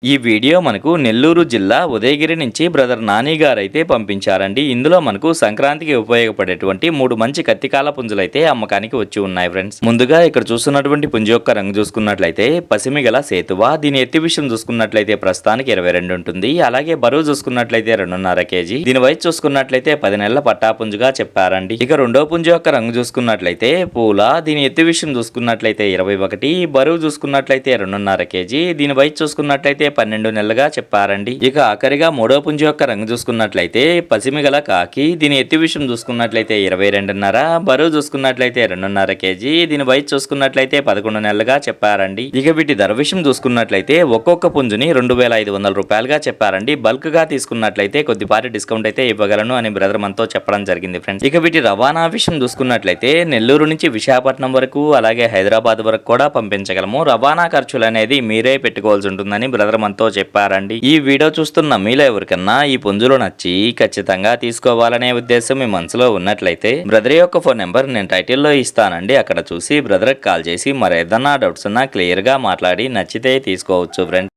ఈ వీడియో మనకు నెల్లూరు జిల్లా ఉదయగిరి నుంచి బ్రదర్ నాని గారు అయితే పంపించారండి. ఇందులో మనకు సంక్రాంతికి ఉపయోగపడేటువంటి 3 మంచి కత్తికాల పుంజులు అయితే అమ్మకానికి వచ్చి ఉన్నాయి ఫ్రెండ్స్. ముందుగా ఇక్కడ చూస్తున్నటువంటి పుంజు యొక్క రంగు చూసుకున్నట్లయితే పసిమిగల సేతువ. దీని ఎత్తి విషయం చూసుకున్నట్లయితే ప్రస్తుతానికి 22 ఉంటుంది. అలాగే బరువు చూసుకున్నట్లయితే 2.5 కేజీ. దీని వయసు చూసుకున్నట్లయితే 10 నెలల పట్టా పుంజుగా చెప్పారండి. ఇక రెండో పుంజు యొక్క రంగు చూసుకున్నట్లయితే పూల. దీని ఎత్తి విషయం చూసుకున్నట్లయితే 21, బరువు చూసుకున్నట్లయితే 2.5 కేజీ. దీని వయసు చూసుకున్నట్లయితే 12 నెలలుగా చెప్పారండి. ఇక ఆఖరిగా మూడో పుంజు యొక్క రంగు చూసుకున్నట్లయితే పసిమిగల కాకి. దీని ఎత్తి విషయం చూసుకున్నట్లయితే 22.5, బరువు చూసుకున్నట్లయితే 2.5 కేజీ. దీని వయసు చూసుకున్నట్లయితే 11 నెలలుగా చెప్పారండి. ఇక వీటి ధర విషయం చూసుకున్నట్లయితే ఒక్కొక్క పుంజుని 2,500 రూపాయలుగా చెప్పారండి. బల్క్ గా తీసుకున్నట్లయితే కొద్దిపాటి డిస్కౌంట్ అయితే ఇవ్వగలను అని బ్రదర్ మనతో చెప్పడం జరిగింది ఫ్రెండ్స్. ఇక వీటి రవాణా విషయం చూసుకున్నట్లయితే నెల్లూరు నుంచి విశాఖపట్నం వరకు అలాగే హైదరాబాద్ వరకు కూడా పంపించగలము. రవాణా ఖర్చులు అనేది మీరే పెట్టుకోవాల్సి ఉంటుందని బ్రదర్ మనతో చెప్పారండి. ఈ వీడియో చూస్తున్న మీలో ఎవరికన్నా ఈ పుంజులు నచ్చి ఖచ్చితంగా తీసుకోవాలనే ఉద్దేశం మీ మనసులో ఉన్నట్లయితే బ్రదర్ యొక్క ఫోన్ నెంబర్ నేను టైటిల్లో ఇస్తానండి. అక్కడ చూసి బ్రదర్కి కాల్ చేసి మరేదన్నా డౌట్స్ ఉన్నా క్లియర్ గా మాట్లాడి నచ్చితే తీసుకోవచ్చు ఫ్రెండ్స్.